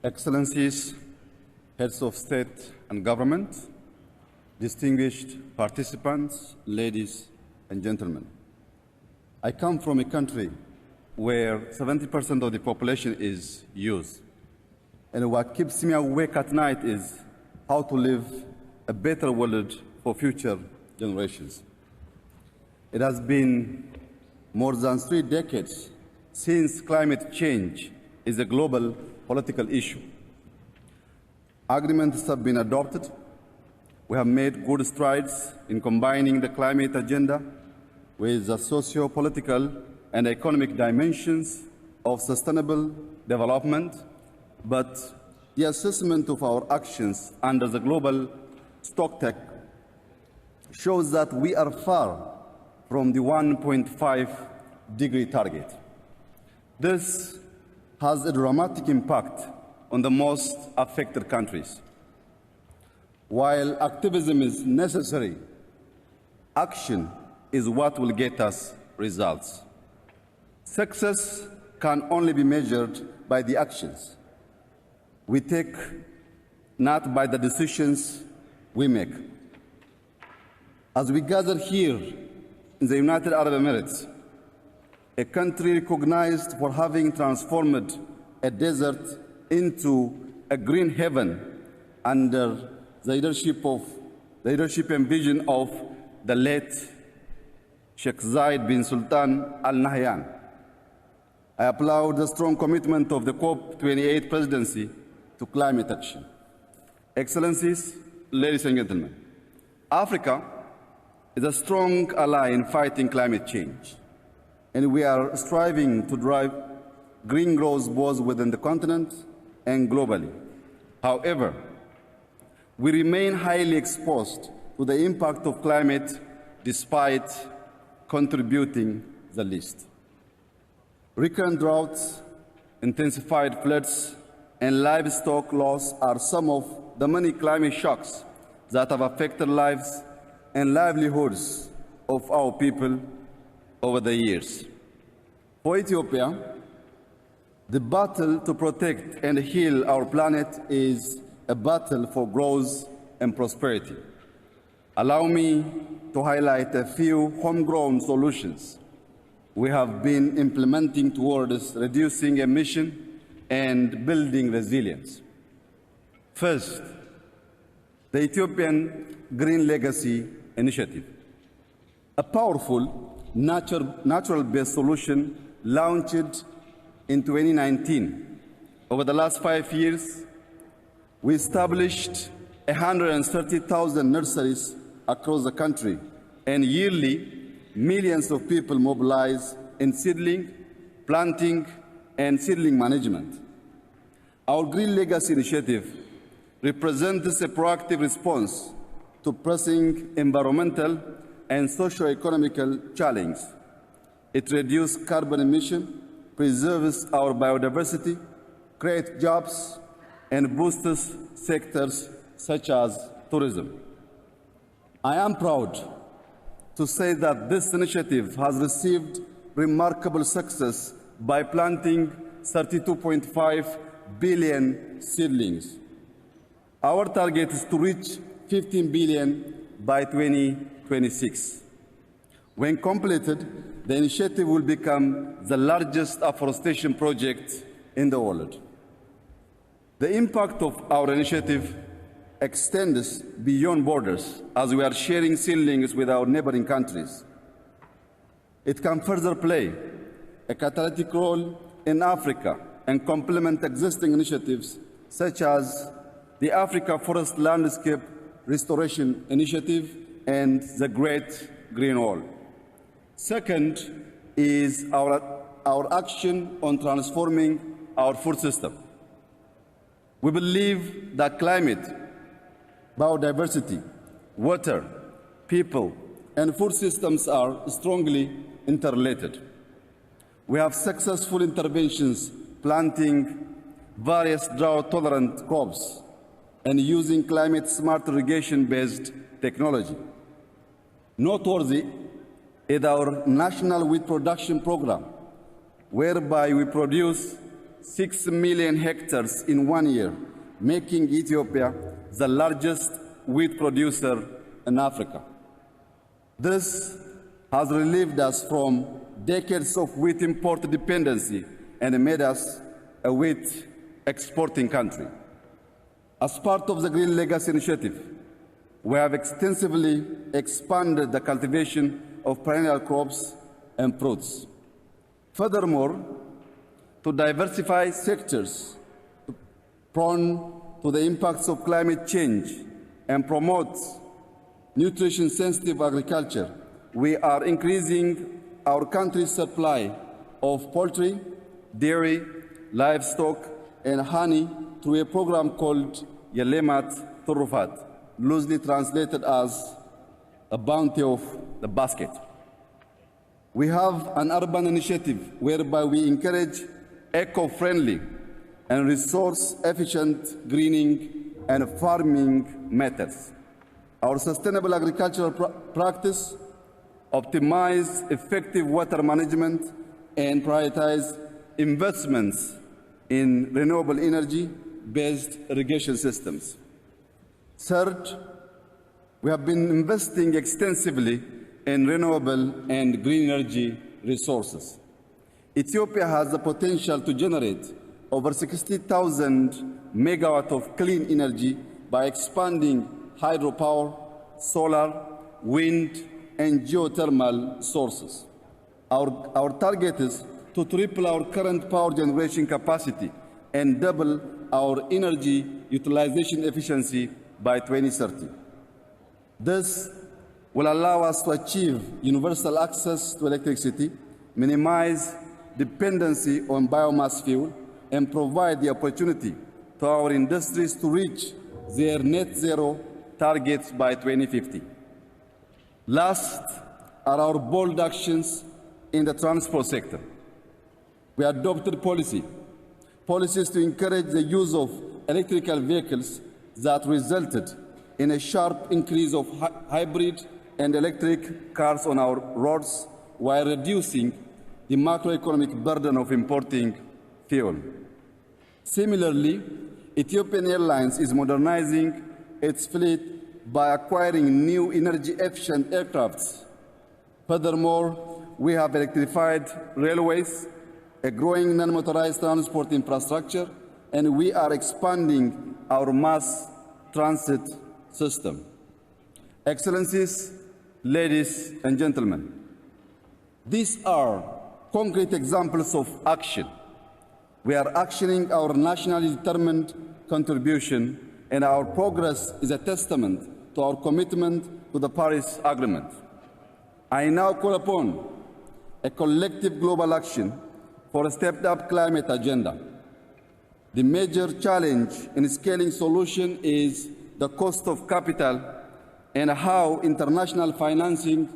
Excellencies, heads of state and government, distinguished participants, ladies and gentlemen. I come from a country where 70% of the population is youth. And what keeps me awake at night is how to live a better world for future generations. It has been more than 3 decades since climate change is a global political issue. Agreements have been adopted. We have made good strides in combining the climate agenda with the socio-political and economic dimensions of sustainable development, but the assessment of our actions under the global stocktake shows that we are far from the 1.5-degree target. This has a dramatic impact on the most affected countries. While activism is necessary, action is what will get us results. Success can only be measured by the actions we take, not by the decisions we make. As we gather here in the United Arab Emirates, a country recognized for having transformed a desert into a green heaven under the leadership and vision of the late Sheikh Zayed bin Sultan Al Nahyan. I applaud the strong commitment of the COP28 presidency to climate action. Excellencies, ladies and gentlemen, Africa is a strong ally in fighting climate change, and we are striving to drive green growth both within the continent and globally. However, we remain highly exposed to the impact of climate despite contributing the least. Recurrent droughts, intensified floods, and livestock loss are some of the many climate shocks that have affected lives and livelihoods of our people over the years. For Ethiopia, the battle to protect and heal our planet is a battle for growth and prosperity. Allow me to highlight a few homegrown solutions we have been implementing towards reducing emission and building resilience. First, the Ethiopian Green Legacy Initiative, a powerful natural-based solution launched in 2019. Over the last 5 years, we established 130,000 nurseries across the country, and yearly millions of people mobilize in seedling, planting, and seedling management. Our Green Legacy Initiative represents a proactive response to pressing environmental and socio-economical challenges. It reduces carbon emission, preserves our biodiversity, creates jobs, and boosts sectors such as tourism. I am proud to say that this initiative has received remarkable success by planting 32.5 billion seedlings. Our target is to reach 15 billion by 2026. When completed, the initiative will become the largest afforestation project in the world. The impact of our initiative extends beyond borders as we are sharing seedlings with our neighboring countries. It can further play a catalytic role in Africa and complement existing initiatives such as the Africa Forest Landscape Restoration Initiative and the Great Green Wall. Second is our action on transforming our food system. We believe that climate, biodiversity, water, people, and food systems are strongly interrelated. We have successful interventions planting various drought-tolerant crops and using climate-smart irrigation-based technology. Noteworthy is our national wheat production program, whereby we produce 6 million hectares in 1 year, making Ethiopia the largest wheat producer in Africa. This has relieved us from decades of wheat import dependency and made us a wheat exporting country. As part of the Green Legacy Initiative, we have extensively expanded the cultivation of perennial crops and fruits. Furthermore, to diversify sectors prone to the impacts of climate change and promote nutrition-sensitive agriculture, we are increasing our country's supply of poultry, dairy, livestock, and honey through a program called Yelemat Turufat, loosely translated as a bounty of the basket. We have an urban initiative whereby we encourage eco-friendly and resource-efficient greening and farming methods. Our sustainable agricultural practice optimize effective water management and prioritize investments in renewable energy-based irrigation systems. Third, we have been investing extensively in renewable and green energy resources. Ethiopia has the potential to generate over 60,000 megawatts of clean energy by expanding hydropower, solar, wind, and geothermal sources. Our target is to triple our current power generation capacity and double our energy utilization efficiency by 2030. This will allow us to achieve universal access to electricity, minimize dependency on biomass fuel, and provide the opportunity to our industries to reach their net zero targets by 2050. Last are our bold actions in the transport sector. We adopted policies to encourage the use of electrical vehicles that resulted in a sharp increase of hybrid and electric cars on our roads while reducing the macroeconomic burden of importing fuel. Similarly, Ethiopian Airlines is modernizing its fleet by acquiring new energy-efficient aircrafts. Furthermore, we have electrified railways, a growing non-motorized transport infrastructure, and we are expanding our mass transit system. Excellencies, ladies and gentlemen, these are concrete examples of action. We are actioning our nationally determined contribution, and our progress is a testament to our commitment to the Paris Agreement. I now call upon a collective global action for a stepped-up climate agenda. The major challenge in scaling solution is the cost of capital and how international financing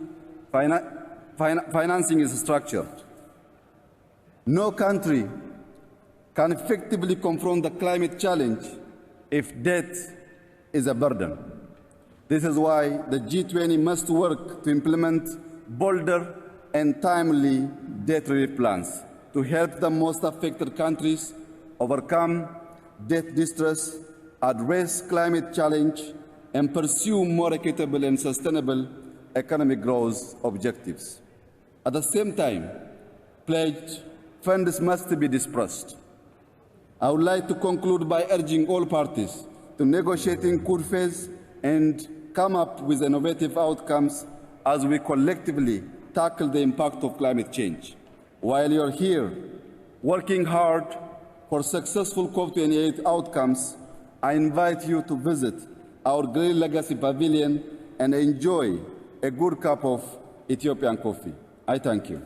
is structured. No country can effectively confront the climate challenge if debt is a burden. This is why the G20 must work to implement bolder and timely debt relief plans to help the most affected countries overcome debt distress, address climate challenge, and pursue more equitable and sustainable economic growth objectives. At the same time, pledged funds must be dispersed. I would like to conclude by urging all parties to negotiate in good faith and come up with innovative outcomes as we collectively tackle the impact of climate change. While you're here working hard for successful COP28 outcomes, I invite you to visit our Green Legacy Pavilion and enjoy a good cup of Ethiopian coffee. I thank you.